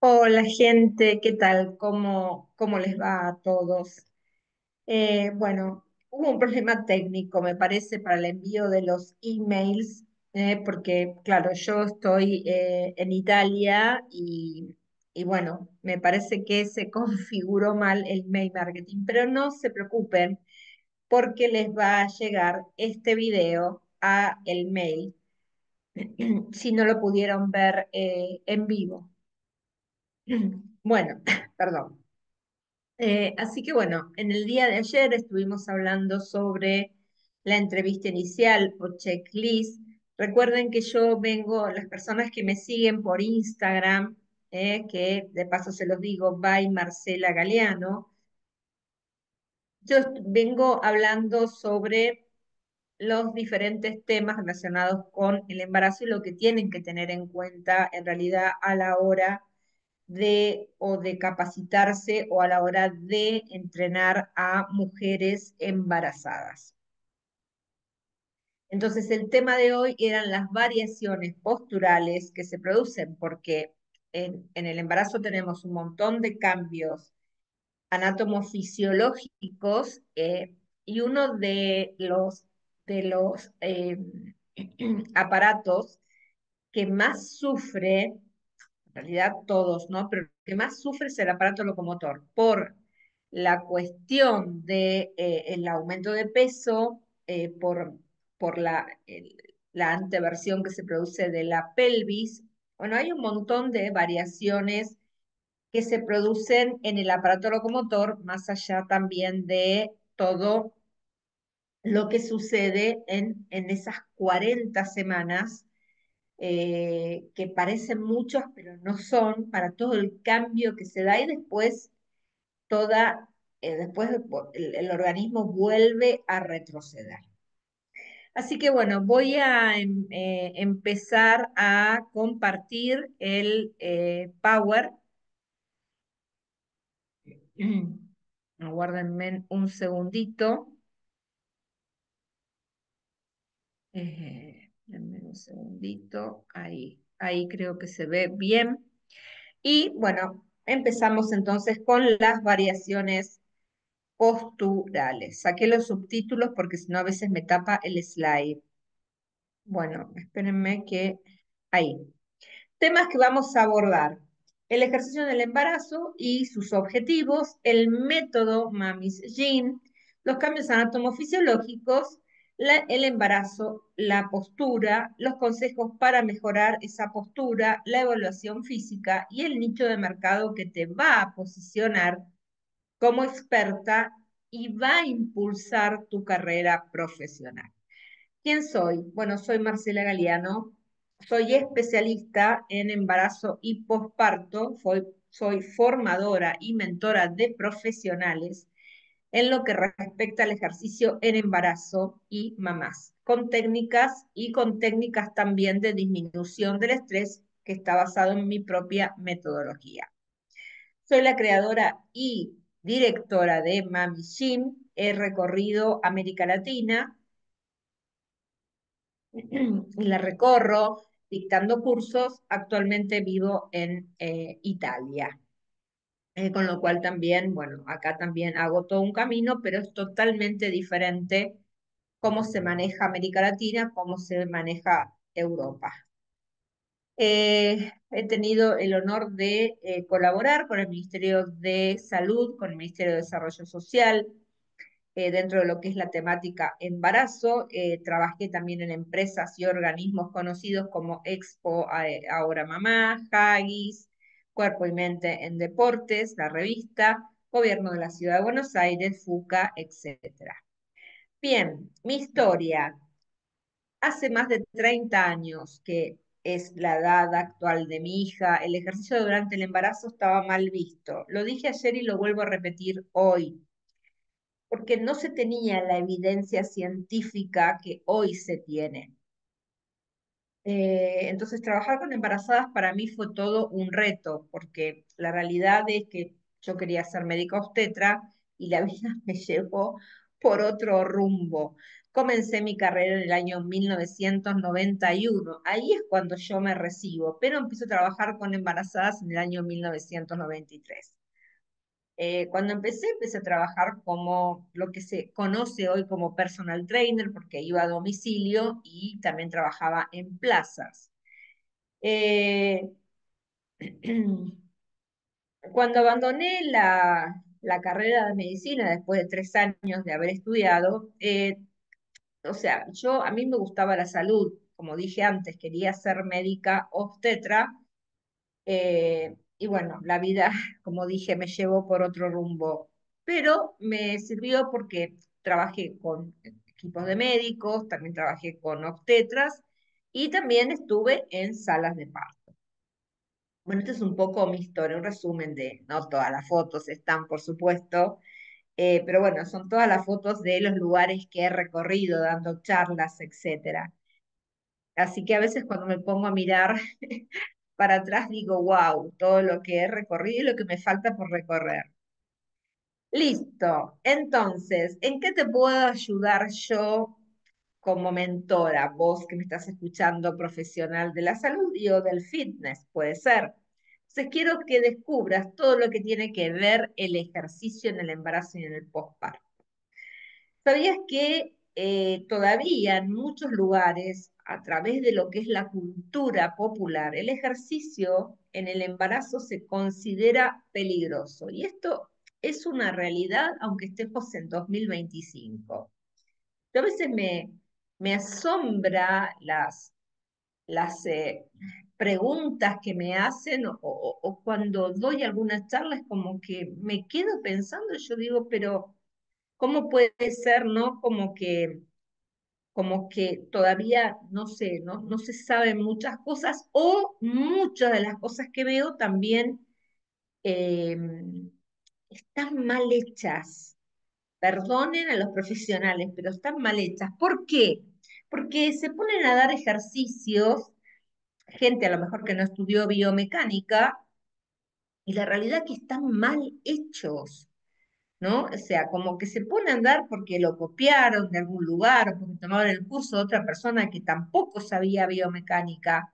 Hola gente, ¿qué tal? ¿Cómo les va a todos? Bueno, hubo un problema técnico, me parece, para el envío de los emails, porque, claro, yo estoy en Italia y, bueno, me parece que se configuró mal el mail marketing, pero no se preocupen porque les va a llegar este video a el mail si no lo pudieron ver en vivo. Bueno, perdón. Así que bueno, en el día de ayer estuvimos hablando sobre la entrevista inicial o checklist. Recuerden que yo vengo, las personas que me siguen por Instagram, que de paso se los digo, by Marcela Galeano, vengo hablando sobre los diferentes temas relacionados con el embarazo y lo que tienen que tener en cuenta en realidad a la hora de capacitarse o a la hora de entrenar a mujeres embarazadas. Entonces, el tema de hoy eran las variaciones posturales que se producen porque en el embarazo tenemos un montón de cambios anatomofisiológicos y uno de los aparatos que más sufre, en realidad todos, ¿no? Pero el que más sufre es el aparato locomotor por la cuestión de el aumento de peso, por la anteversión que se produce de la pelvis. Bueno, hay un montón de variaciones que se producen en el aparato locomotor, más allá también de todo lo que sucede en esas 40 semanas que parecen muchos, pero no son, para todo el cambio que se da y después toda, después el organismo vuelve a retroceder. Así que bueno, voy a empezar a compartir el Power. Aguárdenme un segundito. Denme un segundito. Ahí creo que se ve bien. Y bueno, empezamos entonces con las variaciones posturales. Saqué los subtítulos porque si no a veces me tapa el slide. Bueno, espérenme que ahí. Temas que vamos a abordar. El ejercicio del embarazo y sus objetivos, el método Mamis Jean, los cambios anatomofisiológicos, el embarazo, la postura, los consejos para mejorar esa postura, la evaluación física y el nicho de mercado que te va a posicionar como experta y va a impulsar tu carrera profesional. ¿Quién soy? Bueno, soy Marcela Galeano, soy especialista en embarazo y posparto, soy formadora y mentora de profesionales en lo que respecta al ejercicio en embarazo y mamás, con técnicas también de disminución del estrés que está basado en mi propia metodología. Soy la creadora y directora de Mami Gym. He recorrido América Latina y la recorro dictando cursos. Actualmente vivo en Italia, con lo cual también, bueno, acá también hago todo un camino, pero es totalmente diferente cómo se maneja América Latina, cómo se maneja Europa. He tenido el honor de colaborar con el Ministerio de Salud, con el Ministerio de Desarrollo Social, dentro de lo que es la temática embarazo. Trabajé también en empresas y organismos conocidos como Expo Ahora Mamá, Haggis, Cuerpo y Mente en Deportes, la revista, Gobierno de la Ciudad de Buenos Aires, FUCA, etcétera. Bien, mi historia. Hace más de 30 años que es la edad actual de mi hija, el ejercicio durante el embarazo estaba mal visto. Lo dije ayer y lo vuelvo a repetir hoy, porque no se tenía la evidencia científica que hoy se tiene. Entonces, trabajar con embarazadas para mí fue todo un reto, porque la realidad es que yo quería ser médica obstetra y la vida me llevó por otro rumbo. Comencé mi carrera en el año 1991. Ahí es cuando yo me recibo, pero empiezo a trabajar con embarazadas en el año 1993. Cuando empecé a trabajar como lo que se conoce hoy como personal trainer, porque iba a domicilio y también trabajaba en plazas. Eh, Cuando abandoné la carrera de medicina después de 3 años de haber estudiado, o sea, a mí me gustaba la salud, como dije antes, quería ser médica obstetra, y bueno, la vida, como dije, me llevó por otro rumbo, pero me sirvió porque trabajé con equipos de médicos, también trabajé con obstetras y también estuve en salas de parto. Bueno, este es un poco mi historia, un resumen de, no todas las fotos están, por supuesto, pero bueno, son todas las fotos de los lugares que he recorrido, dando charlas, etcétera. Así que a veces cuando me pongo a mirar para atrás digo, wow, todo lo que he recorrido y lo que me falta por recorrer. Listo. Entonces, ¿en qué te puedo ayudar yo como mentora? Vos que me estás escuchando, profesional de la salud y o del fitness, puede ser. Entonces, quiero que descubras todo lo que tiene que ver el ejercicio en el embarazo y en el posparto. ¿Sabías que todavía en muchos lugares, a través de lo que es la cultura popular, el ejercicio en el embarazo se considera peligroso? Y esto es una realidad, aunque estemos en 2025. Yo a veces me asombra las preguntas que me hacen o cuando doy algunas charlas, como que me quedo pensando, yo digo, pero ¿cómo puede ser, no? Como que todavía no sé, no se saben muchas cosas o muchas de las cosas que veo también eh, están mal hechas. Perdonen a los profesionales, pero están mal hechas. ¿Por qué? Porque se ponen a dar ejercicios, gente a lo mejor que no estudió biomecánica, y la realidad es que están mal hechos. ¿No? O sea, como que se pone a andar porque lo copiaron de algún lugar o porque tomaron el curso de otra persona que tampoco sabía biomecánica.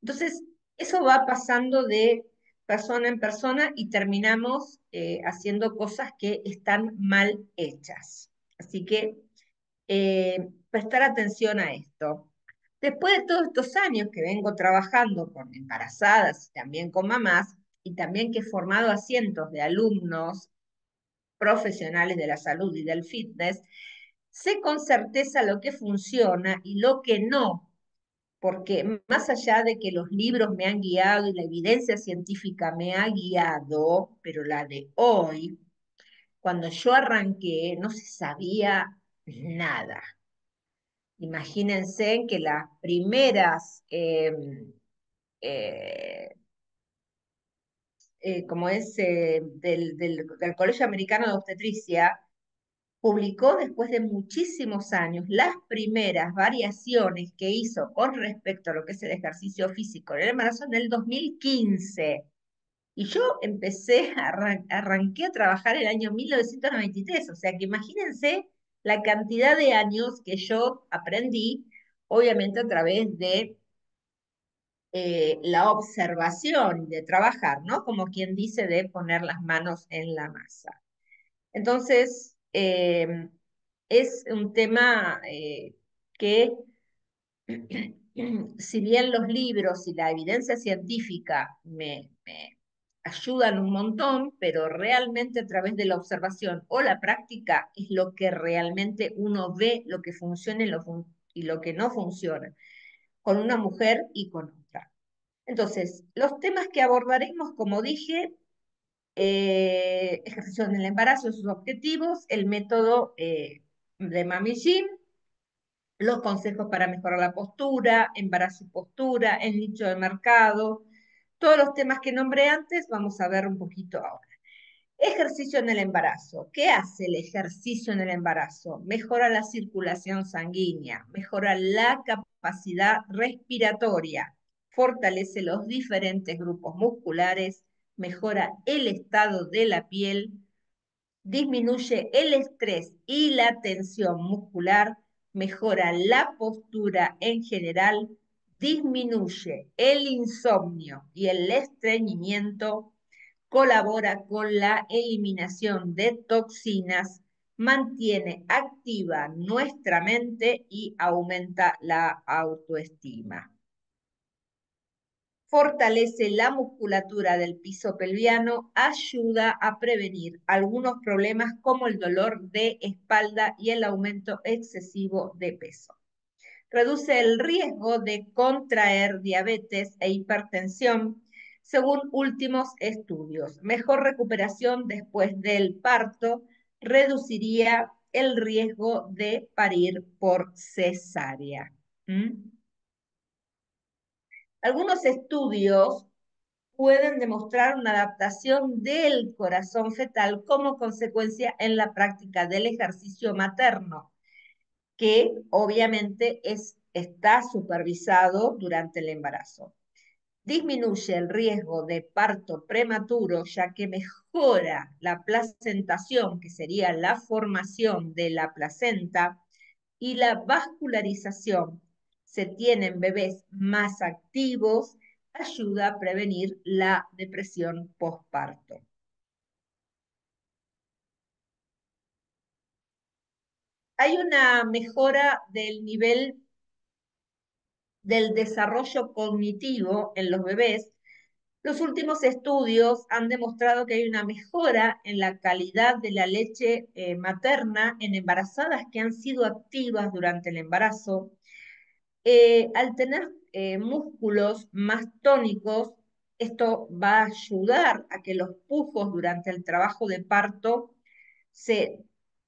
Entonces, eso va pasando de persona en persona y terminamos haciendo cosas que están mal hechas. Así que prestar atención a esto. Después de todos estos años que vengo trabajando con embarazadas y también con mamás, y también que he formado a cientos de alumnos profesionales de la salud y del fitness, sé con certeza lo que funciona y lo que no, porque más allá de que los libros me han guiado y la evidencia científica me ha guiado, pero la de hoy, cuando yo arranqué, no se sabía nada. Imagínense que las primeras, eh, como es del Colegio Americano de Obstetricia, publicó después de muchísimos años las primeras variaciones que hizo con respecto a lo que es el ejercicio físico en el embarazo en el 2015. Y yo arranqué a trabajar el año 1993, o sea que imagínense la cantidad de años que yo aprendí, obviamente a través de la observación, de trabajar, ¿no? Como quien dice, de poner las manos en la masa. Entonces, es un tema que, si bien los libros y la evidencia científica me ayudan un montón, pero realmente a través de la observación o la práctica es lo que realmente uno ve lo que funciona y lo que no funciona con una mujer y con otra. Entonces, los temas que abordaremos, como dije, ejercicio en el embarazo, sus objetivos, el método de Mami Jim, los consejos para mejorar la postura, embarazo y postura, el nicho de mercado, todos los temas que nombré antes, vamos a ver un poquito ahora. Ejercicio en el embarazo. ¿Qué hace el ejercicio en el embarazo? Mejora la circulación sanguínea, mejora la capacidad respiratoria, fortalece los diferentes grupos musculares, mejora el estado de la piel, disminuye el estrés y la tensión muscular, mejora la postura en general, disminuye el insomnio y el estreñimiento, colabora con la eliminación de toxinas, mantiene activa nuestra mente y aumenta la autoestima. Fortalece la musculatura del piso pelviano, ayuda a prevenir algunos problemas como el dolor de espalda y el aumento excesivo de peso. Reduce el riesgo de contraer diabetes e hipertensión, según últimos estudios. Mejor recuperación después del parto reduciría el riesgo de parir por cesárea. ¿Mm? Algunos estudios pueden demostrar una adaptación del corazón fetal como consecuencia en la práctica del ejercicio materno, que obviamente está supervisado durante el embarazo. Disminuye el riesgo de parto prematuro, ya que mejora la placentación, que sería la formación de la placenta, y la vascularización. Se tienen bebés más activos, ayuda a prevenir la depresión postparto. Hay una mejora del nivel del desarrollo cognitivo en los bebés. Los últimos estudios han demostrado que hay una mejora en la calidad de la leche materna en embarazadas que han sido activas durante el embarazo. Al tener músculos más tónicos, esto va a ayudar a que los pujos durante el trabajo de parto se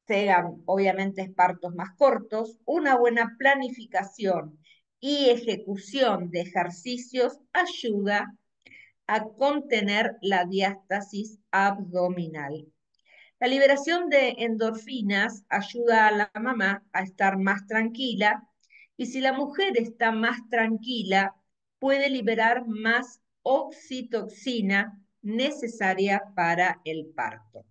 sean, obviamente, partos más cortos. Una buena planificación y ejecución de ejercicios ayuda a contener la diástasis abdominal. La liberación de endorfinas ayuda a la mamá a estar más tranquila y si la mujer está más tranquila, puede liberar más oxitocina necesaria para el parto.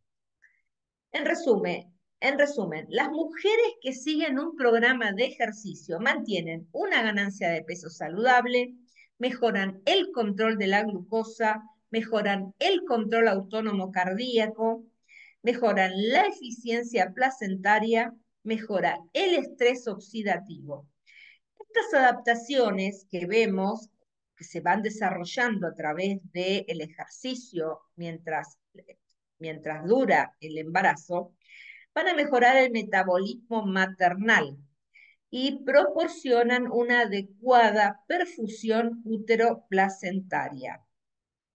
En resumen, las mujeres que siguen un programa de ejercicio mantienen una ganancia de peso saludable, mejoran el control de la glucosa, mejoran el control autónomo cardíaco, mejoran la eficiencia placentaria, mejora el estrés oxidativo. Estas adaptaciones que vemos, que se van desarrollando a través del ejercicio mientras dura el embarazo, van a mejorar el metabolismo maternal y proporcionan una adecuada perfusión útero-placentaria.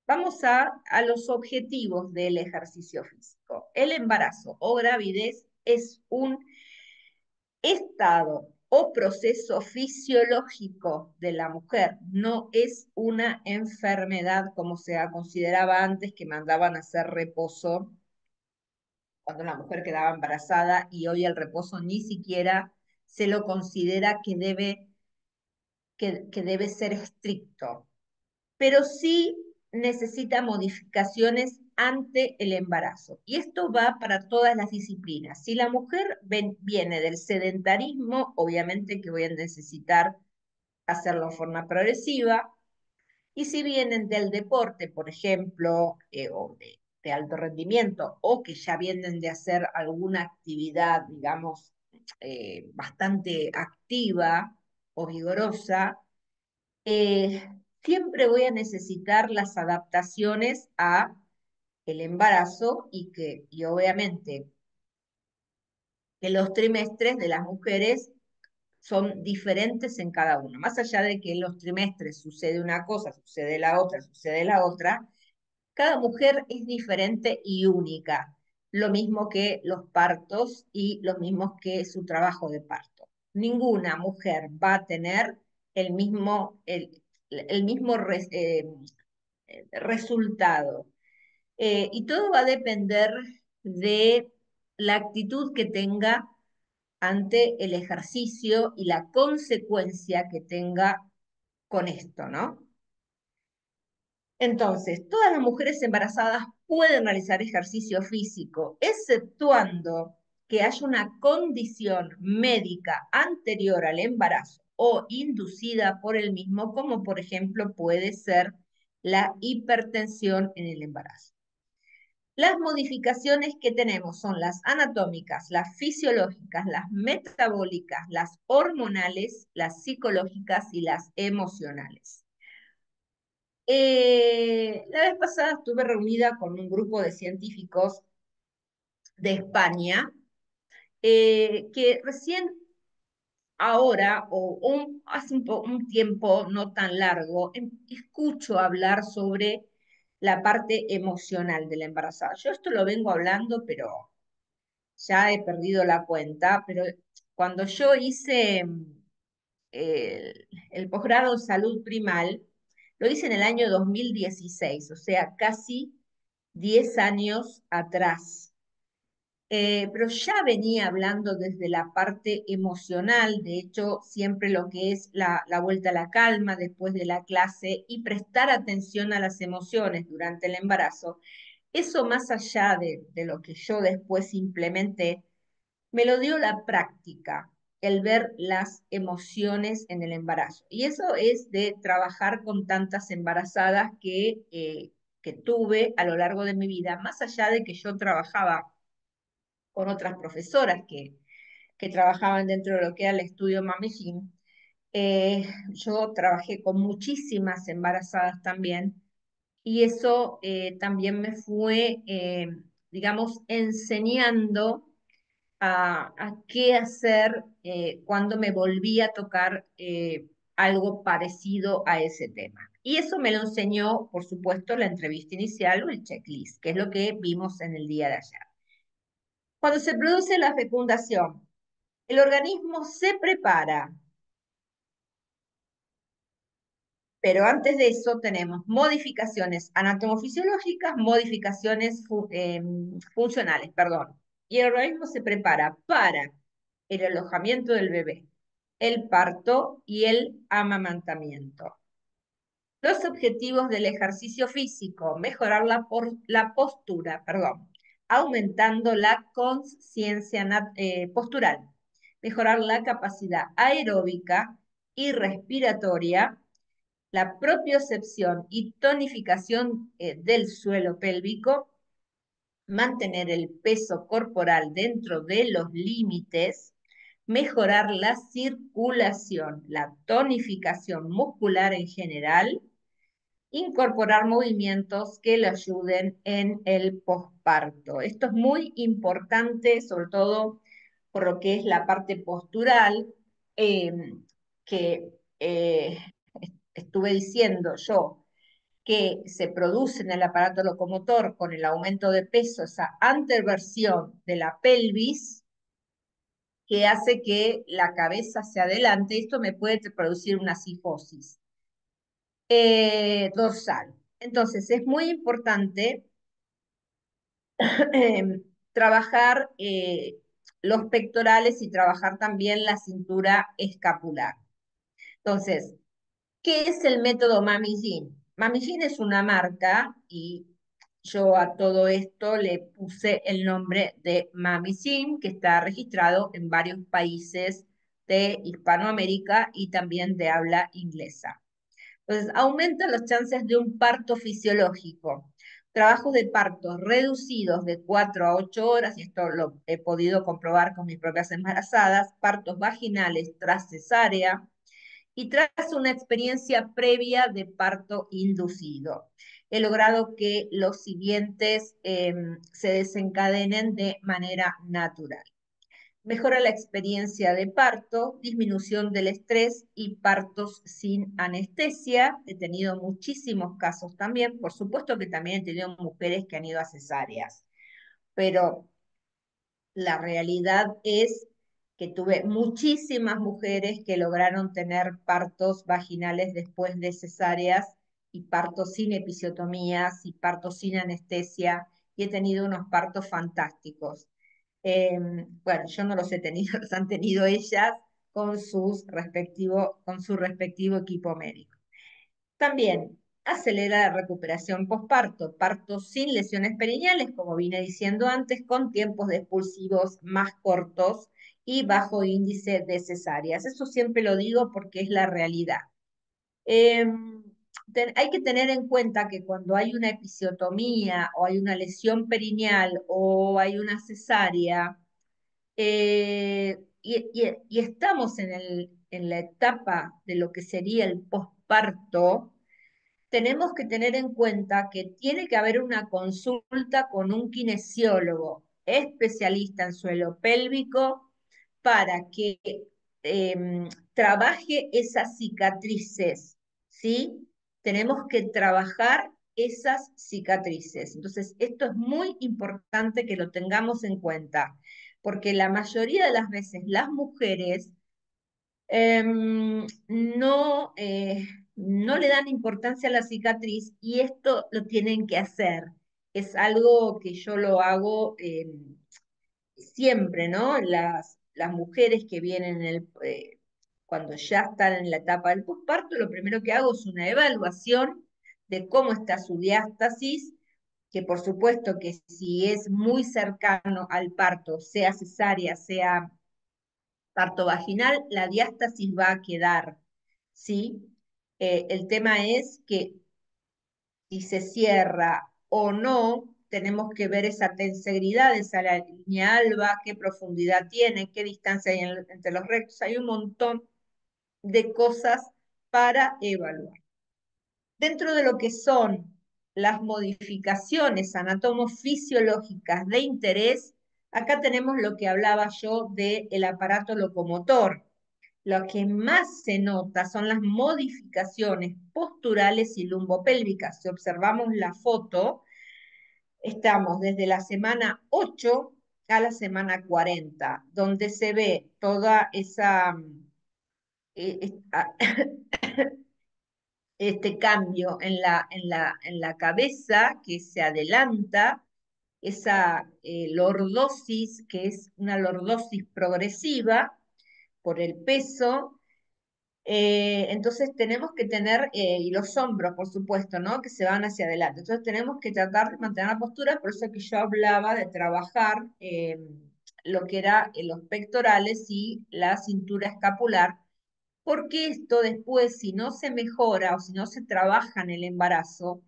Vamos a los objetivos del ejercicio físico. El embarazo o gravidez es un estado o proceso fisiológico de la mujer, no es una enfermedad como se consideraba antes, que mandaban a hacer reposo cuando la mujer quedaba embarazada, y hoy el reposo ni siquiera se lo considera que debe ser estricto, pero sí necesita modificaciones ante el embarazo. Y esto va para todas las disciplinas. Si la mujer viene del sedentarismo, obviamente que voy a necesitar hacerlo en forma progresiva. Y si vienen del deporte, por ejemplo, o de alto rendimiento, o que ya vienen de hacer alguna actividad, digamos, bastante activa o vigorosa, siempre voy a necesitar las adaptaciones a el embarazo y obviamente que los trimestres de las mujeres son diferentes en cada uno. Más allá de que en los trimestres sucede una cosa, sucede la otra, cada mujer es diferente y única. Lo mismo que los partos y lo mismo que su trabajo de parto. Ninguna mujer va a tener el mismo resultado. Y todo va a depender de la actitud que tenga ante el ejercicio y la consecuencia que tenga con esto, ¿no? Entonces, todas las mujeres embarazadas pueden realizar ejercicio físico, exceptuando que haya una condición médica anterior al embarazo o inducida por el mismo, como por ejemplo puede ser la hipertensión en el embarazo. Las modificaciones que tenemos son las anatómicas, las fisiológicas, las metabólicas, las hormonales, las psicológicas y las emocionales. La vez pasada estuve reunida con un grupo de científicos de España que recién ahora o hace un tiempo no tan largo escucho hablar sobre la parte emocional de la embarazada. Yo esto lo vengo hablando, pero ya he perdido la cuenta, pero cuando yo hice el posgrado en salud primal, lo hice en el año 2016, o sea, casi 10 años atrás. Pero ya venía hablando desde la parte emocional, de hecho, siempre lo que es la vuelta a la calma después de la clase y prestar atención a las emociones durante el embarazo, eso más allá de lo que yo después implementé, me lo dio la práctica, el ver las emociones en el embarazo. Y eso es de trabajar con tantas embarazadas que tuve a lo largo de mi vida, más allá de que yo trabajaba con otras profesoras que trabajaban dentro de lo que era el estudio Mami Jim. Yo trabajé con muchísimas embarazadas también y eso también me fue, digamos, enseñando a qué hacer cuando me volví a tocar algo parecido a ese tema. Y eso me lo enseñó, por supuesto, la entrevista inicial o el checklist, que es lo que vimos en el día de ayer. Cuando se produce la fecundación, el organismo se prepara, pero antes de eso tenemos modificaciones anatomofisiológicas, modificaciones funcionales, perdón. Y el organismo se prepara para el alojamiento del bebé, el parto y el amamantamiento. Los objetivos del ejercicio físico, mejorar la postura, perdón, aumentando la conciencia postural, mejorar la capacidad aeróbica y respiratoria, la propiocepción y tonificación del suelo pélvico, mantener el peso corporal dentro de los límites, mejorar la circulación, la tonificación muscular en general, incorporar movimientos que le ayuden en el posparto. Esto es muy importante, sobre todo por lo que es la parte postural, eh, que estuve diciendo yo, que se produce en el aparato locomotor con el aumento de peso, esa anteversión de la pelvis, que hace que la cabeza se adelante. Esto me puede producir una cifosis dorsal. Entonces, es muy importante trabajar los pectorales y trabajar también la cintura escapular. Entonces, ¿qué es el método Mami Jean? Mami Jean es una marca y yo a todo esto le puse el nombre de Mami Jean, que está registrado en varios países de Hispanoamérica y también de habla inglesa. Entonces, aumenta las chances de un parto fisiológico. Trabajos de parto reducidos de 4 a 8 horas, y esto lo he podido comprobar con mis propias embarazadas, partos vaginales tras cesárea, y tras una experiencia previa de parto inducido. He logrado que los siguientes se desencadenen de manera natural. Mejora la experiencia de parto, disminución del estrés y partos sin anestesia. He tenido muchísimos casos también. Por supuesto que también he tenido mujeres que han ido a cesáreas, pero la realidad es que tuve muchísimas mujeres que lograron tener partos vaginales después de cesáreas y partos sin episiotomías y partos sin anestesia, y he tenido unos partos fantásticos. Bueno, yo no los he tenido, los han tenido ellas con su respectivo equipo médico. También acelera la recuperación posparto, parto sin lesiones perineales, como vine diciendo antes, con tiempos de expulsivos más cortos y bajo índice de cesáreas. Eso siempre lo digo porque es la realidad. Eh, Hay que tener en cuenta que cuando hay una episiotomía o hay una lesión perineal o hay una cesárea, y estamos en la etapa de lo que sería el posparto, tenemos que tener en cuenta que tiene que haber una consulta con un kinesiólogo especialista en suelo pélvico para que trabaje esas cicatrices, ¿sí? Tenemos que trabajar esas cicatrices. Entonces, esto es muy importante que lo tengamos en cuenta, porque la mayoría de las veces las mujeres no, no le dan importancia a la cicatriz y esto lo tienen que hacer. Es algo que yo lo hago siempre, ¿no? Las mujeres que vienen cuando ya están en la etapa del posparto, lo primero que hago es una evaluación de cómo está su diástasis, que por supuesto que si es muy cercano al parto, sea cesárea, sea parto vaginal, la diástasis va a quedar, ¿sí? El tema es que si se cierra o no, tenemos que ver esa tensegridad, esa línea alba, qué profundidad tiene, qué distancia hay entre los rectos. Hay un montón de cosas para evaluar. Dentro de lo que son las modificaciones anatomofisiológicas de interés, acá tenemos lo que hablaba yo del aparato locomotor. Lo que más se nota son las modificaciones posturales y lumbopélvicas. Si observamos la foto, estamos desde la semana 8 a la semana 40, donde se ve toda esa este cambio en la cabeza que se adelanta, esa lordosis, que es una lordosis progresiva por el peso. Entonces tenemos que tener, y los hombros, por supuesto, ¿no? Que se van hacia adelante. Entonces tenemos que tratar de mantener la postura, por eso que yo hablaba de trabajar lo que era los pectorales y la cintura escapular, porque esto después, si no se mejora o si no se trabaja en el embarazo,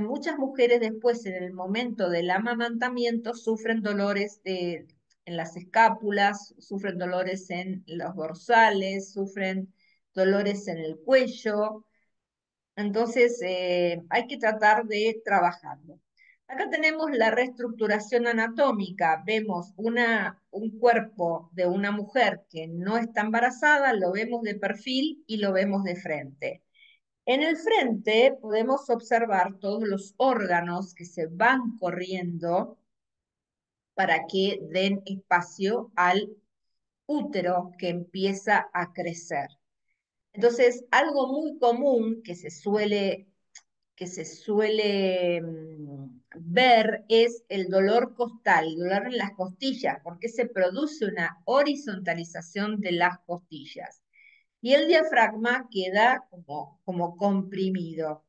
muchas mujeres después en el momento del amamantamiento sufren dolores en las escápulas, sufren dolores en los dorsales, sufren dolores en el cuello. Entonces hay que tratar de trabajarlo. Acá tenemos la reestructuración anatómica. Vemos un cuerpo de una mujer que no está embarazada, lo vemos de perfil y lo vemos de frente. En el frente podemos observar todos los órganos que se van corriendo para que den espacio al útero que empieza a crecer. Entonces, algo muy común que se suele ver es el dolor costal, el dolor en las costillas, porque se produce una horizontalización de las costillas. Y el diafragma queda como comprimido.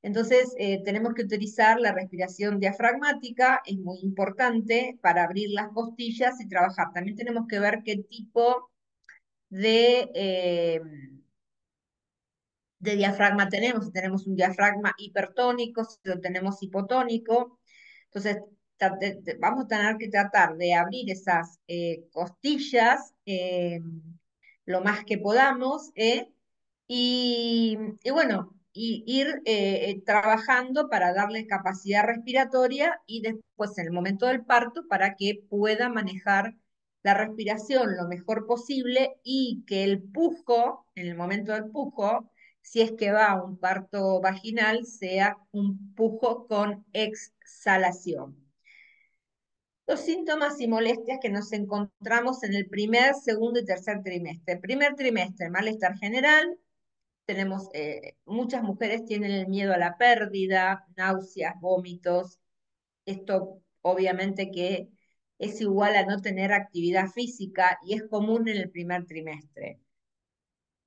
Entonces, tenemos que utilizar la respiración diafragmática, es muy importante para abrir las costillas y trabajar. También tenemos que ver qué tipo de, eh, de diafragma tenemos, si tenemos un diafragma hipertónico, si lo tenemos hipotónico. Entonces, vamos a tener que tratar de abrir esas costillas lo más que podamos, y bueno, y ir trabajando para darle capacidad respiratoria y después en el momento del parto para que pueda manejar la respiración lo mejor posible y que el pujo, en el momento del pujo, si es que va a un parto vaginal, sea un pujo con exhalación. Los síntomas y molestias que nos encontramos en el primer, segundo y tercer trimestre. El primer trimestre, malestar general. Tenemos, muchas mujeres tienen el miedo a la pérdida, náuseas, vómitos. Esto obviamente que es igual a no tener actividad física y es común en el primer trimestre.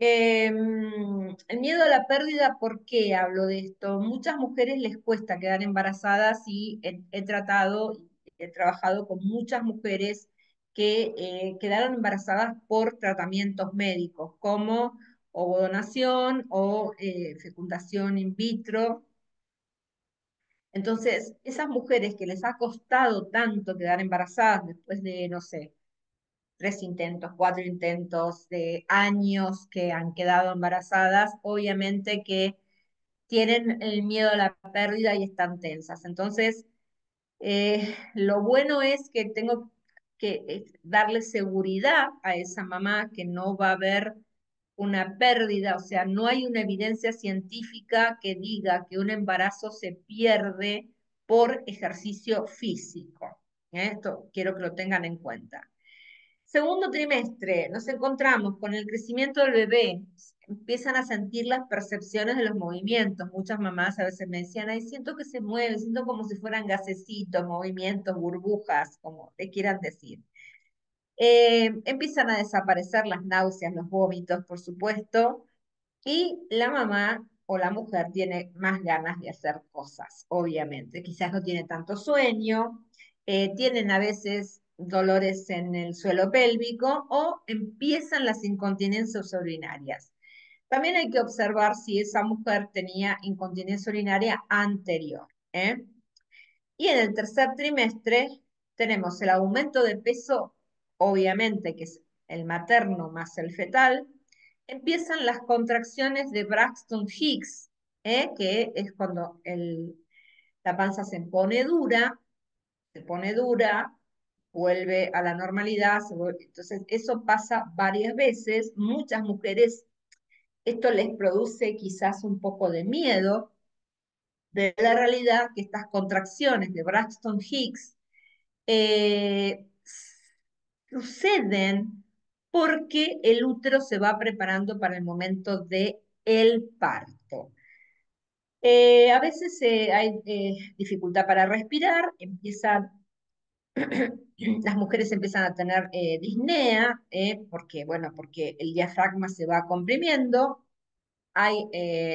El miedo a la pérdida, ¿por qué hablo de esto? Muchas mujeres les cuesta quedar embarazadas y he tratado, he trabajado con muchas mujeres que quedaron embarazadas por tratamientos médicos, como ovodonación o fecundación in vitro. Entonces, esas mujeres que les ha costado tanto quedar embarazadas después de, no sé, 3 intentos, 4 intentos, de años que han quedado embarazadas, obviamente que tienen el miedo a la pérdida y están tensas. Entonces, lo bueno es que tengo que darle seguridad a esa mamá que no va a haber una pérdida, o sea, no hay una evidencia científica que diga que un embarazo se pierde por ejercicio físico. Esto quiero que lo tengan en cuenta. Segundo trimestre, nos encontramos con el crecimiento del bebé, empiezan a sentir las percepciones de los movimientos. Muchas mamás a veces me decían, ay, siento que se mueve, siento como si fueran gasecitos, movimientos, burbujas, como le quieran decir. Empiezan a desaparecer las náuseas, los vómitos, por supuesto, y la mamá o la mujer tiene más ganas de hacer cosas, obviamente. Quizás no tiene tanto sueño, tienen a veces dolores en el suelo pélvico o empiezan las incontinencias urinarias. También hay que observar si esa mujer tenía incontinencia urinaria anterior. ¿Eh? Y en el tercer trimestre tenemos el aumento de peso, obviamente, que es el materno más el fetal. Empiezan las contracciones de Braxton Hicks, que es cuando la panza se pone dura, vuelve a la normalidad. Entonces, eso pasa varias veces. Muchas mujeres, esto les produce quizás un poco de miedo de la realidad que estas contracciones de Braxton Hicks eh, suceden porque el útero se va preparando para el momento de el parto. A veces hay dificultad para respirar, las mujeres empiezan a tener disnea, porque el diafragma se va comprimiendo.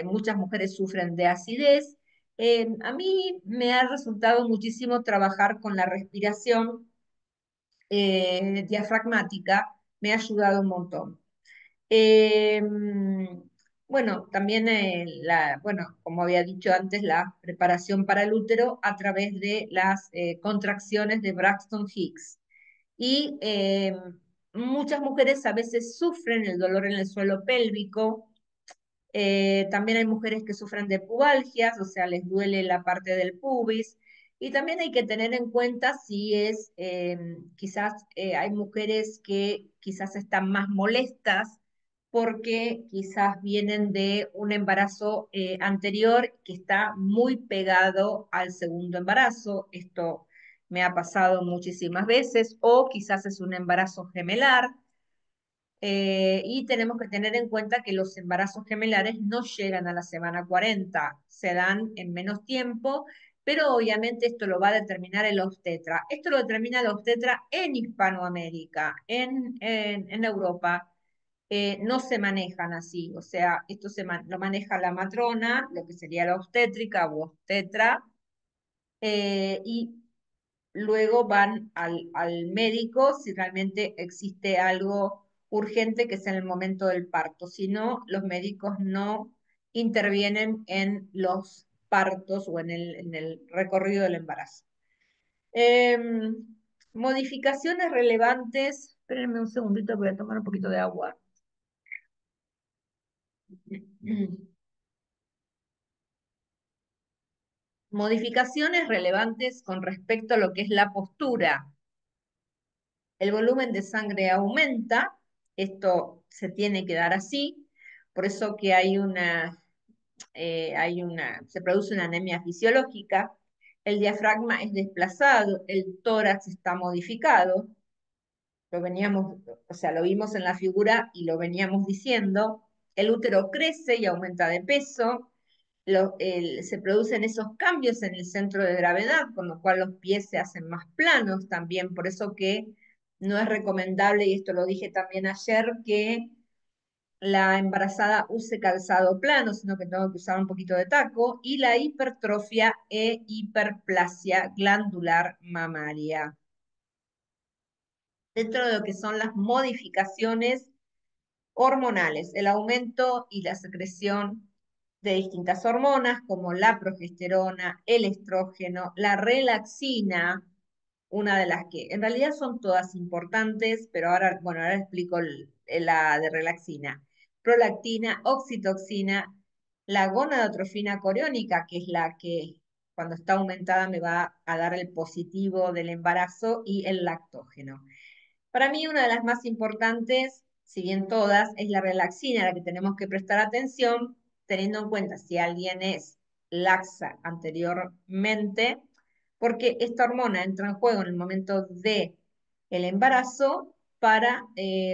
Muchas mujeres sufren de acidez. A mí me ha resultado muchísimo trabajar con la respiración diafragmática, me ha ayudado un montón. Eh, bueno, también, como había dicho antes, la preparación para el útero a través de las contracciones de Braxton Hicks. Y muchas mujeres a veces sufren el dolor en el suelo pélvico. También hay mujeres que sufren de pubalgias, o sea, les duele la parte del pubis. Y también hay que tener en cuenta si quizás hay mujeres que quizás están más molestas porque quizás vienen de un embarazo anterior que está muy pegado al segundo embarazo. Esto me ha pasado muchísimas veces, o quizás es un embarazo gemelar. Y tenemos que tener en cuenta que los embarazos gemelares no llegan a la semana 40, se dan en menos tiempo, pero obviamente esto lo va a determinar el obstetra. Esto lo determina el obstetra en Hispanoamérica, en Europa. No se manejan así, o sea, lo maneja la matrona, lo que sería la obstétrica o obstetra, y luego van al médico si realmente existe algo urgente que sea en el momento del parto. Si no, los médicos no intervienen en los partos o en el recorrido del embarazo. Em, Modificaciones relevantes. Espérenme un segundito, voy a tomar un poquito de agua. Modificaciones relevantes con respecto a lo que es la postura. El volumen de sangre aumenta, esto se tiene que dar así, por eso que se produce una anemia fisiológica, el diafragma es desplazado, el tórax está modificado, o sea, lo vimos en la figura y lo veníamos diciendo, el útero crece y aumenta de peso, se producen esos cambios en el centro de gravedad, con lo cual los pies se hacen más planos también, por eso que no es recomendable, y esto lo dije también ayer, que la embarazada use calzado plano, sino que tengo que usar un poquito de taco, y la hipertrofia e hiperplasia glandular mamaria. Dentro de lo que son las modificaciones hormonales, el aumento y la secreción de distintas hormonas como la progesterona, el estrógeno, la relaxina, una de las que en realidad son todas importantes, pero ahora, bueno, ahora explico la de relaxina. Prolactina, oxitoxina, la gonadotrofina coriónica, que es la que cuando está aumentada me va a dar el positivo del embarazo, y el lactógeno. Para mí, una de las más importantes, si bien todas, es la relaxina, a la que tenemos que prestar atención, teniendo en cuenta si alguien es laxa anteriormente, porque esta hormona entra en juego en el momento de el embarazo para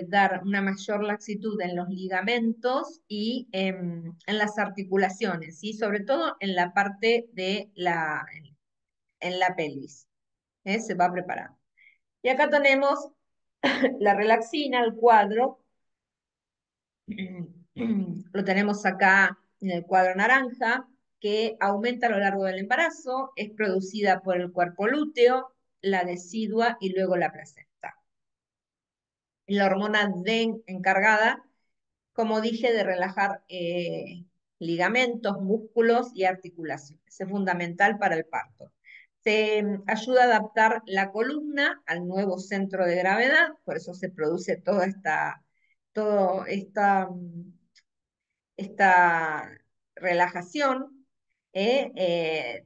dar una mayor laxitud en los ligamentos y en las articulaciones, y sobre todo en la parte de en la pelvis. Se va preparando. Y acá tenemos la relaxina, el cuadro, lo tenemos acá en el cuadro naranja, que aumenta a lo largo del embarazo, es producida por el cuerpo lúteo, la decidua y luego la placenta. La hormona D encargada, como dije, de relajar ligamentos, músculos y articulaciones. Es fundamental para el parto. Se ayuda a adaptar la columna al nuevo centro de gravedad, por eso se produce toda esta relajación eh, eh,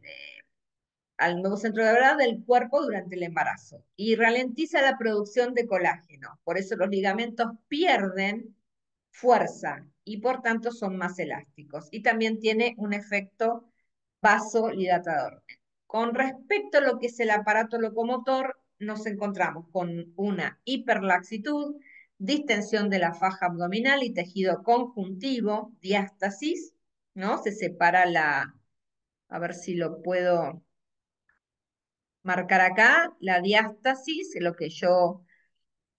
al nuevo centro de gravedad del cuerpo durante el embarazo, y ralentiza la producción de colágeno. Por eso los ligamentos pierden fuerza y por tanto son más elásticos. Y también tiene un efecto vasodilatador. Con respecto a lo que es el aparato locomotor, nos encontramos con una hiperlaxitud, distensión de la faja abdominal y tejido conjuntivo, diástasis, ¿no? Se separa a ver si lo puedo marcar acá, la diástasis, lo que yo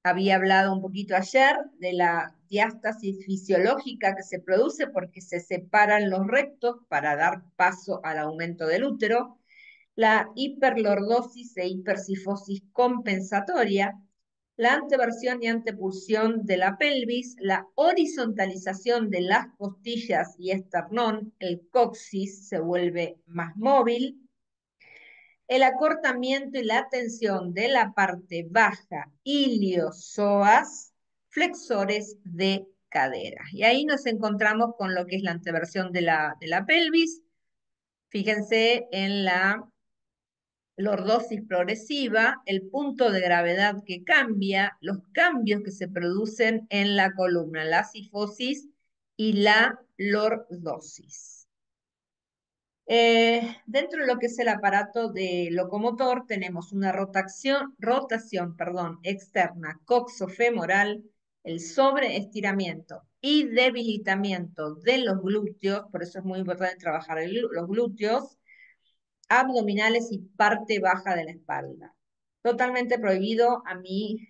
había hablado un poquito ayer, de la diástasis fisiológica que se produce porque se separan los rectos para dar paso al aumento del útero, la hiperlordosis e hipersifosis compensatoria, la anteversión y antepulsión de la pelvis, la horizontalización de las costillas y esternón, el coxis se vuelve más móvil, el acortamiento y la tensión de la parte baja, iliosoas, flexores de cadera. Y ahí nos encontramos con lo que es la anteversión de la pelvis. Fíjense en la lordosis progresiva, el punto de gravedad que cambia, los cambios que se producen en la columna, la sifosis y la lordosis. Dentro de lo que es el aparato de locomotor, tenemos una rotación, externa coxofemoral, el sobreestiramiento y debilitamiento de los glúteos, por eso es muy importante trabajar los glúteos, abdominales y parte baja de la espalda. Totalmente prohibido a mi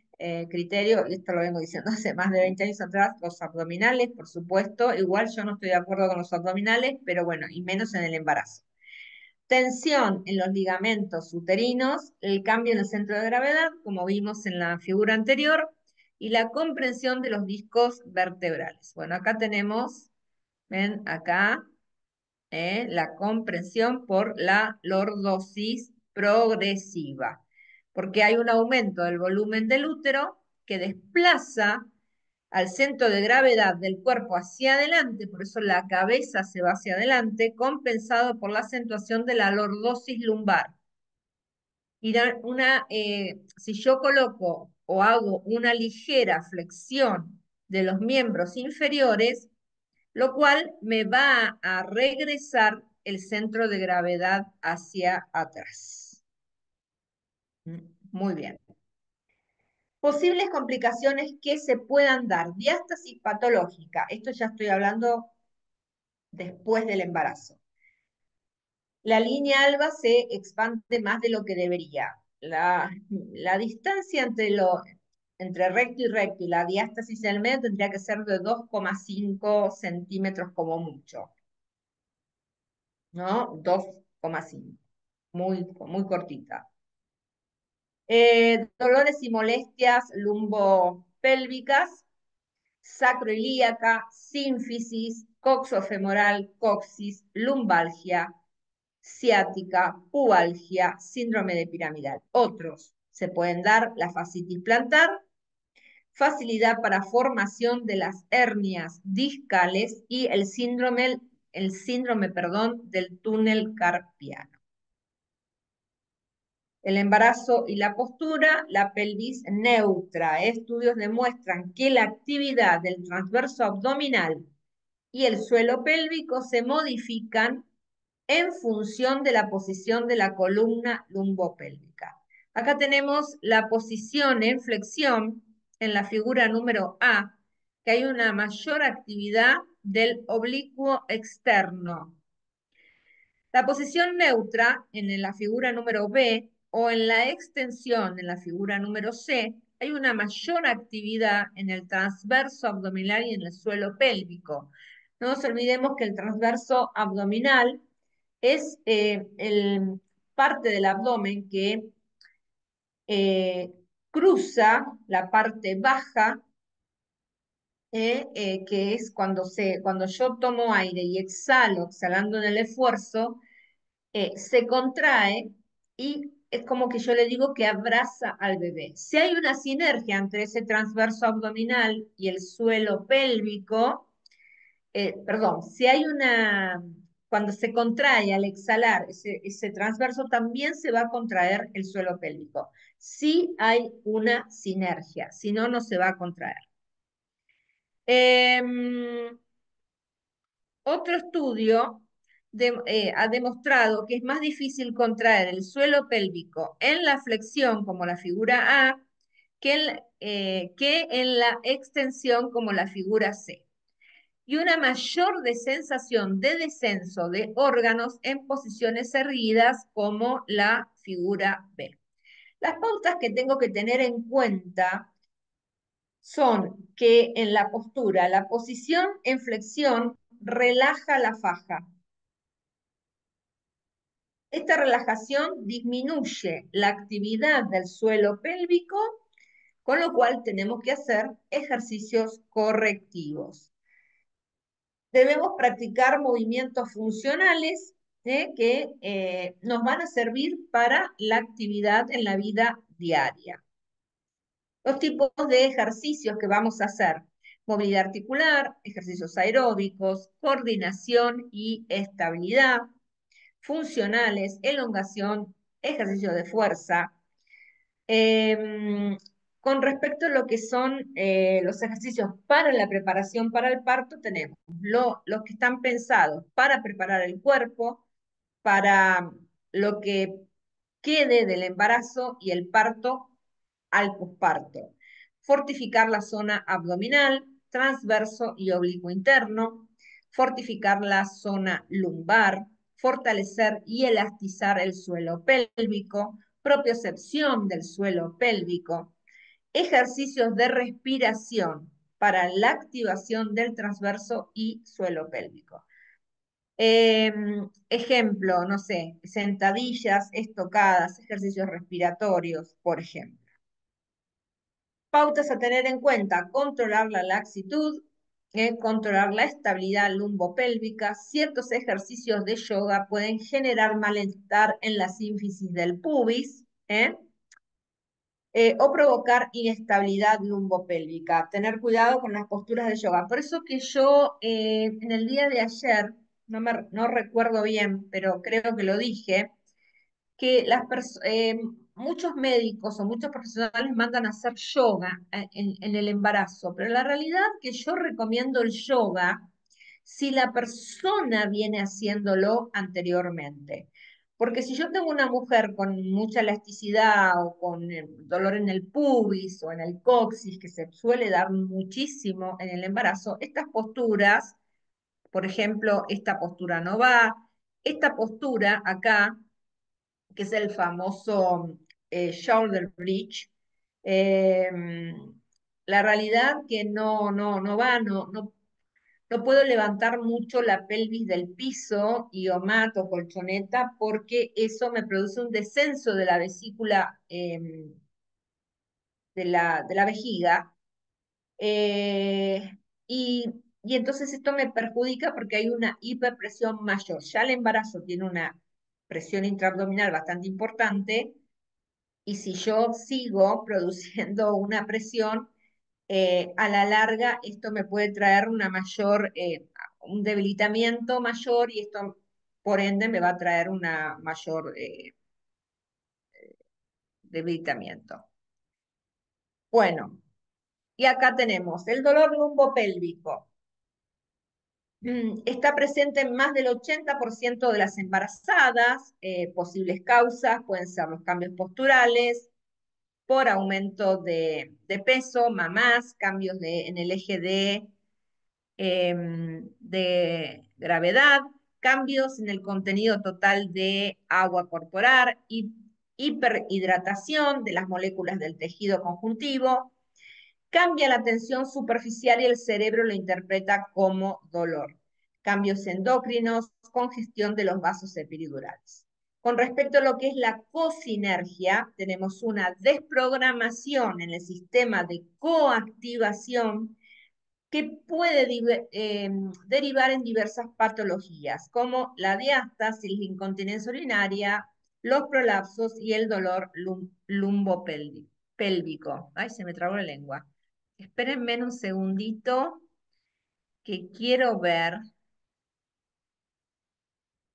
criterio, y esto lo vengo diciendo hace más de 20 años atrás, los abdominales, por supuesto. Igual yo no estoy de acuerdo con los abdominales, pero bueno, y menos en el embarazo. Tensión en los ligamentos uterinos, el cambio en el centro de gravedad, como vimos en la figura anterior, y la comprensión de los discos vertebrales. Bueno, acá tenemos, ven acá, la comprensión por la lordosis progresiva, porque hay un aumento del volumen del útero que desplaza al centro de gravedad del cuerpo hacia adelante, por eso la cabeza se va hacia adelante, compensado por la acentuación de la lordosis lumbar. Y si yo coloco o hago una ligera flexión de los miembros inferiores, lo cual me va a regresar el centro de gravedad hacia atrás. Muy bien. Posibles complicaciones que se puedan dar. Diástasis patológica. Esto ya estoy hablando después del embarazo. La línea alba se expande más de lo que debería. La distancia entre entre recto y la diástasis en el medio tendría que ser de 2,5 centímetros como mucho, ¿no? 2,5, muy cortita. Dolores y molestias lumbopélvicas, sacroilíaca, sínfisis, coxofemoral, coxis, lumbalgia, ciática, pubalgia, síndrome de piramidal. Otros se pueden dar la fascitis plantar, facilidad para formación de las hernias discales y el síndrome, perdón, del túnel carpiano. El embarazo y la postura, la pelvis neutra. Estudios demuestran que la actividad del transverso abdominal y el suelo pélvico se modifican en función de la posición de la columna lumbopélvica. Acá tenemos la posición en flexión en la figura número A, que hay una mayor actividad del oblicuo externo. La posición neutra en la figura número B o en la extensión en la figura número C, hay una mayor actividad en el transverso abdominal y en el suelo pélvico. No nos olvidemos que el transverso abdominal es el parte del abdomen que eh, cruza la parte baja, que es cuando yo tomo aire y exhalo, exhalando en el esfuerzo, se contrae y es como que yo le digo que abraza al bebé. Si hay una sinergia entre ese transverso abdominal y el suelo pélvico, perdón, si hay cuando se contrae al exhalar ese transverso, también se va a contraer el suelo pélvico. Si hay una sinergia, si no, no se va a contraer. Em, Otro estudio ha demostrado que es más difícil contraer el suelo pélvico en la flexión, como la figura A, que en la extensión, como la figura C. Y una mayor sensación de descenso de órganos en posiciones erguidas, como la figura B. Las pautas que tengo que tener en cuenta son que en la postura, la posición en flexión relaja la faja. Esta relajación disminuye la actividad del suelo pélvico, con lo cual tenemos que hacer ejercicios correctivos. Debemos practicar movimientos funcionales que nos van a servir para la actividad en la vida diaria. Los tipos de ejercicios que vamos a hacer: movilidad articular, ejercicios aeróbicos, coordinación y estabilidad, funcionales, elongación, ejercicio de fuerza. Eh, con respecto a lo que son los ejercicios para la preparación para el parto, tenemos los que están pensados para preparar el cuerpo, para lo que quede del embarazo y el parto al posparto. Fortificar la zona abdominal, transverso y oblicuo interno, fortificar la zona lumbar, fortalecer y elastizar el suelo pélvico, propiocepción del suelo pélvico, ejercicios de respiración para la activación del transverso y suelo pélvico. Ejemplo, no sé, sentadillas, estocadas, ejercicios respiratorios, por ejemplo. Pautas a tener en cuenta: controlar la laxitud, controlar la estabilidad lumbopélvica. Ciertos ejercicios de yoga pueden generar malestar en la sínfisis del pubis, o provocar inestabilidad lumbopélvica. Tener cuidado con las posturas de yoga. Por eso que yo en el día de ayer, no recuerdo bien, pero creo que lo dije, que muchos médicos o muchos profesionales mandan a hacer yoga en el embarazo, pero la realidad es que yo recomiendo el yoga si la persona viene haciéndolo anteriormente. Porque si yo tengo una mujer con mucha elasticidad o con dolor en el pubis o en el coxis, que se suele dar muchísimo en el embarazo, estas posturas, por ejemplo, esta postura no va, esta postura acá, que es el famoso shoulder bridge, La realidad que no va, no puedo levantar mucho la pelvis del piso y o mat o colchoneta porque eso me produce un descenso de la vesícula, de la vejiga. eh, y, y entonces esto me perjudica porque hay una hiperpresión mayor. Ya el embarazo tiene una presión intraabdominal bastante importante y si yo sigo produciendo una presión, a la larga esto me puede traer un debilitamiento mayor y esto por ende me va a traer una mayor debilitamiento. Bueno, y acá tenemos el dolor lumbopélvico. Está presente en más del 80% de las embarazadas. Posibles causas pueden ser los cambios posturales, por aumento de peso, mamás, cambios en el eje de gravedad, cambios en el contenido total de agua corporal, hiperhidratación de las moléculas del tejido conjuntivo, cambia la tensión superficial y el cerebro lo interpreta como dolor. Cambios endocrinos, congestión de los vasos epiridurales. Con respecto a lo que es la cosinergia, tenemos una desprogramación en el sistema de coactivación que puede derivar en diversas patologías, como la diástasis, la incontinencia urinaria, los prolapsos y el dolor lumbopélvico. Ay, se me trabó la lengua. Espérenme un segundito que quiero ver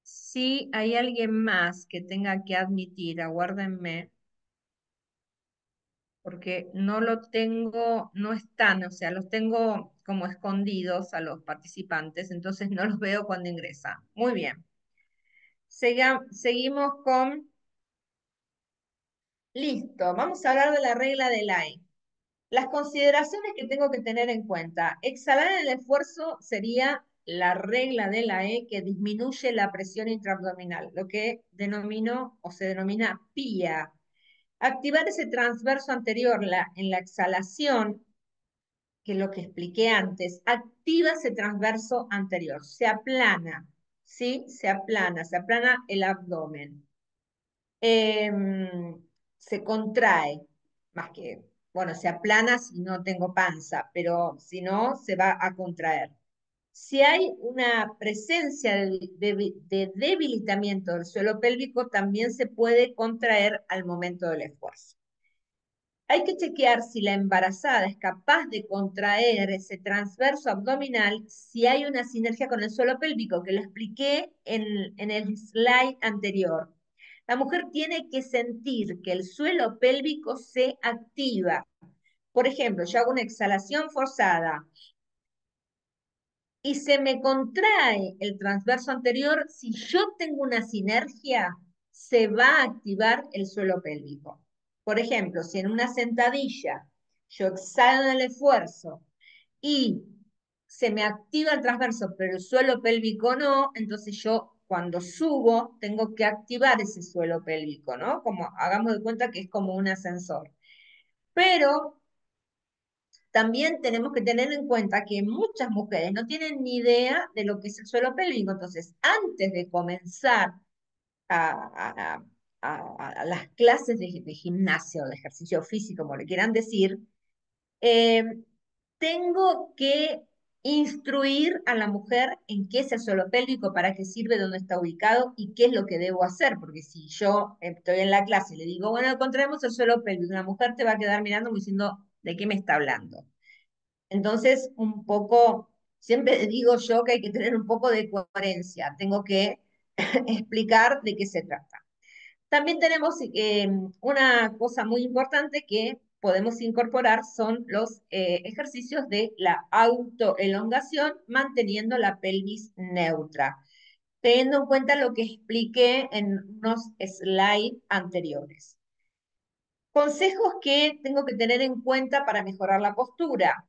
si hay alguien más que tenga que admitir. Aguárdenme, porque no lo tengo, no están, o sea, los tengo como escondidos a los participantes, entonces no los veo cuando ingresan. Muy bien. Seguimos con, listo, vamos a hablar de la regla de Lai. Las consideraciones que tengo que tener en cuenta. Exhalar el esfuerzo sería la regla de la E que disminuye la presión intraabdominal, lo que denomino o se denomina PIA. Activar ese transverso anterior en la exhalación, que es lo que expliqué antes, activa ese transverso anterior, se aplana, ¿sí? Se aplana el abdomen. Se contrae, más que, bueno, se aplana si no tengo panza, pero si no, se va a contraer. Si hay una presencia de debilitamiento del suelo pélvico, también se puede contraer al momento del esfuerzo. Hay que chequear si la embarazada es capaz de contraer ese transverso abdominal, si hay una sinergia con el suelo pélvico, que lo expliqué en el slide anterior. La mujer tiene que sentir que el suelo pélvico se activa. Por ejemplo, yo hago una exhalación forzada y se me contrae el transverso anterior. Si yo tengo una sinergia, se va a activar el suelo pélvico. Por ejemplo, si en una sentadilla yo exhalo en el esfuerzo y se me activa el transverso, pero el suelo pélvico no, entonces yo cuando subo tengo que activar ese suelo pélvico, ¿no? Como hagamos de cuenta que es como un ascensor. Pero también tenemos que tener en cuenta que muchas mujeres no tienen ni idea de lo que es el suelo pélvico. Entonces, antes de comenzar a, a las clases de gimnasia o de ejercicio físico, como le quieran decir, eh, tengo que instruir a la mujer en qué es el suelo pélvico, para qué sirve, dónde está ubicado y qué es lo que debo hacer. Porque si yo estoy en la clase y le digo, bueno, encontremos el suelo pélvico, la mujer te va a quedar mirando diciendo, ¿de qué me está hablando? Entonces, un poco, siempre digo yo que hay que tener un poco de coherencia, tengo que explicar de qué se trata. También tenemos una cosa muy importante que podemos incorporar, son los ejercicios de la autoelongación, manteniendo la pelvis neutra, teniendo en cuenta lo que expliqué en unos slides anteriores. Consejos que tengo que tener en cuenta para mejorar la postura: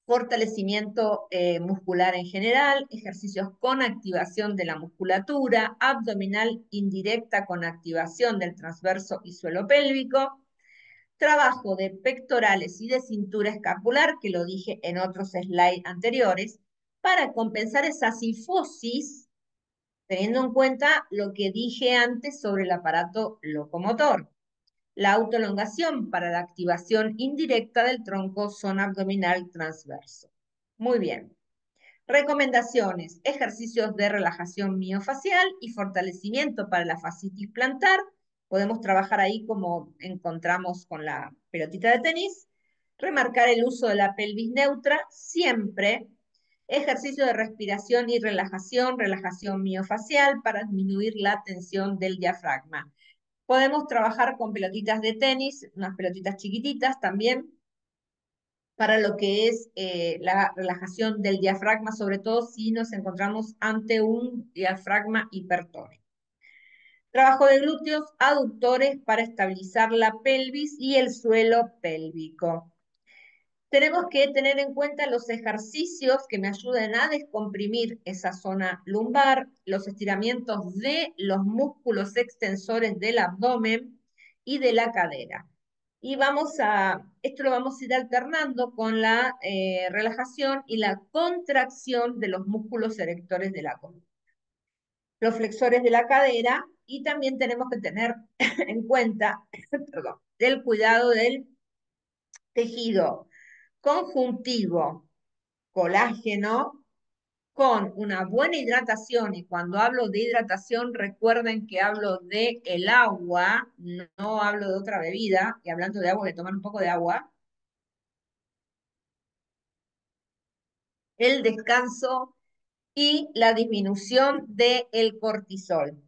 fortalecimiento muscular en general, ejercicios con activación de la musculatura, abdominal indirecta con activación del transverso y suelo pélvico, trabajo de pectorales y de cintura escapular, que lo dije en otros slides anteriores, para compensar esa cifosis, teniendo en cuenta lo que dije antes sobre el aparato locomotor. La autoelongación para la activación indirecta del tronco zona abdominal transverso. Muy bien. Recomendaciones, ejercicios de relajación miofacial y fortalecimiento para la fascitis plantar. Podemos trabajar ahí como encontramos con la pelotita de tenis. Remarcar el uso de la pelvis neutra siempre. Ejercicio de respiración y relajación miofacial para disminuir la tensión del diafragma. Podemos trabajar con pelotitas de tenis, unas pelotitas chiquititas también, para lo que es la relajación del diafragma, sobre todo si nos encontramos ante un diafragma hipertónico. Trabajo de glúteos aductores para estabilizar la pelvis y el suelo pélvico. Tenemos que tener en cuenta los ejercicios que me ayuden a descomprimir esa zona lumbar, los estiramientos de los músculos extensores del abdomen y de la cadera. Y esto lo vamos a ir alternando con la relajación y la contracción de los músculos erectores de la columna, los flexores de la cadera, y también tenemos que tener en cuenta, perdón, el cuidado del tejido conjuntivo, colágeno, con una buena hidratación. Y cuando hablo de hidratación, recuerden que hablo de el agua, no hablo de otra bebida, y hablando de agua, que tomar un poco de agua. El descanso y la disminución del cortisol,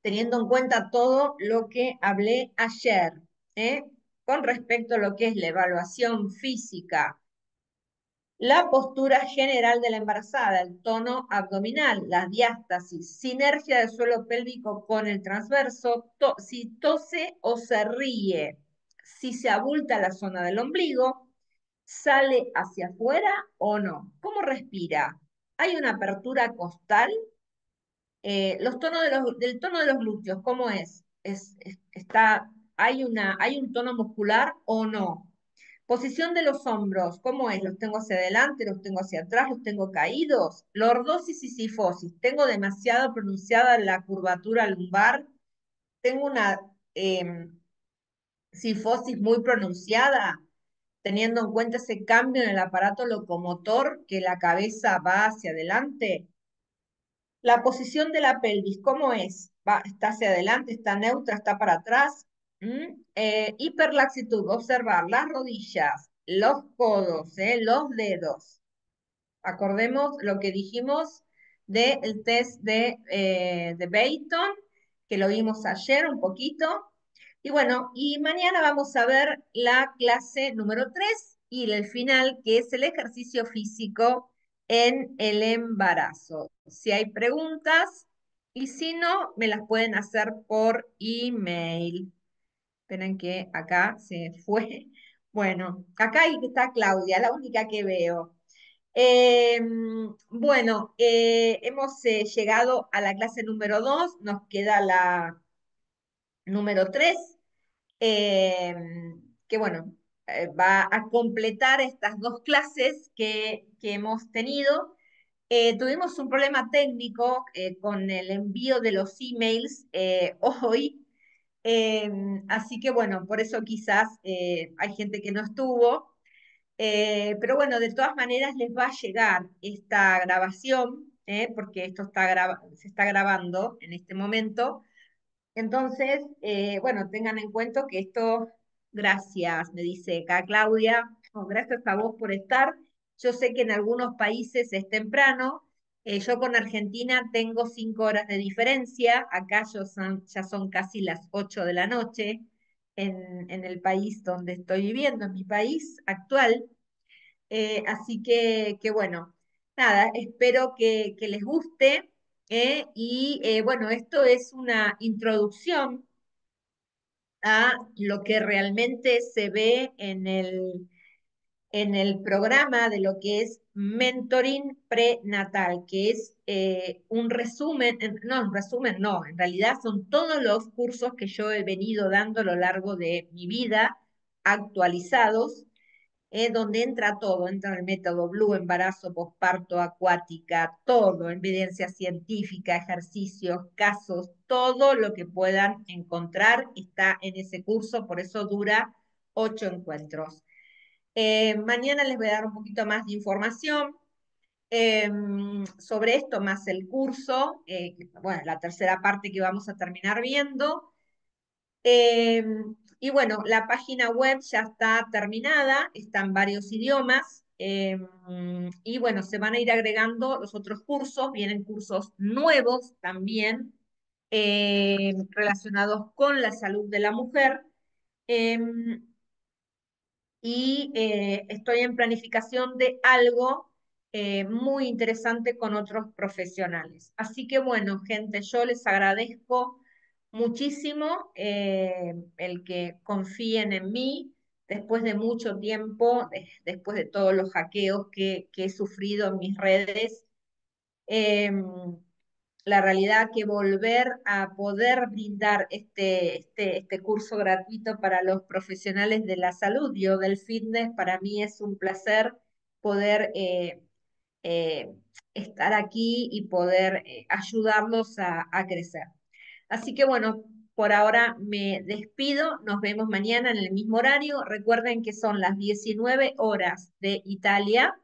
teniendo en cuenta todo lo que hablé ayer, ¿eh? Con respecto a lo que es la evaluación física, la postura general de la embarazada, el tono abdominal, la diástasis, sinergia del suelo pélvico con el transverso, si tose o se ríe, si se abulta la zona del ombligo, sale hacia afuera o no, cómo respira, hay una apertura costal, los tonos del tono de los glúteos, ¿cómo es? ¿Hay un tono muscular o no? Posición de los hombros, ¿cómo es? ¿Los tengo hacia adelante, los tengo hacia atrás, los tengo caídos? Lordosis y cifosis, ¿tengo demasiado pronunciada la curvatura lumbar? ¿Tengo una cifosis muy pronunciada, teniendo en cuenta ese cambio en el aparato locomotor, que la cabeza va hacia adelante? La posición de la pelvis, ¿cómo es? ¿Está hacia adelante, está neutra, está para atrás? Hiperlaxitud, observar las rodillas, los codos, los dedos. Acordemos lo que dijimos del test de Bayton, que lo vimos ayer un poquito. Y bueno, y mañana vamos a ver la clase número 3 y el final, que es el ejercicio físico en el embarazo. Si hay preguntas, y si no, me las pueden hacer por email. Esperen que acá se fue. Bueno, acá está Claudia, la única que veo. Bueno, hemos llegado a la clase número 2, nos queda la número 3, que bueno, va a completar estas dos clases que hemos tenido. Tuvimos un problema técnico con el envío de los emails hoy, así que bueno, por eso quizás hay gente que no estuvo. Pero bueno, de todas maneras les va a llegar esta grabación, porque esto se está grabando en este momento. Entonces, bueno, tengan en cuenta que esto, gracias, me dice acá Claudia, oh, gracias a vos por estar. Yo sé que en algunos países es temprano, yo con Argentina tengo 5 horas de diferencia, acá ya son casi las 8 de la noche en el país donde estoy viviendo, en mi país actual. Así que bueno, nada, espero que les guste. Y bueno, esto es una introducción a lo que realmente se ve en el programa de lo que es mentoring prenatal, que es un resumen, no, un resumen no, en realidad son todos los cursos que yo he venido dando a lo largo de mi vida actualizados, donde entra todo, entra el método Blue, embarazo, posparto, acuática, todo, evidencia científica, ejercicios, casos, todo lo que puedan encontrar está en ese curso, por eso dura 8 encuentros. Mañana les voy a dar un poquito más de información eh, sobre esto, más el curso, bueno, la tercera parte que vamos a terminar viendo. Eh, y bueno, la página web ya está terminada, está en varios idiomas. Y bueno, se van a ir agregando los otros cursos, vienen cursos nuevos también relacionados con la salud de la mujer. Em, y estoy en planificación de algo muy interesante con otros profesionales. Así que bueno, gente, yo les agradezco muchísimo el que confíen en mí después de mucho tiempo, después de todos los hackeos que he sufrido en mis redes. Em, la realidad que volver a poder brindar este curso gratuito para los profesionales de la salud y o del fitness, para mí es un placer poder eh, estar aquí y poder ayudarlos a crecer. Así que bueno, por ahora me despido, nos vemos mañana en el mismo horario. Recuerden que son las 19 horas de Italia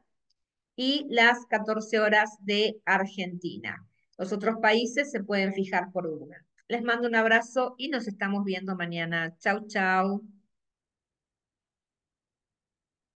y las 14 horas de Argentina. Los otros países se pueden fijar por Google. Les mando un abrazo y nos estamos viendo mañana. Chau, chau.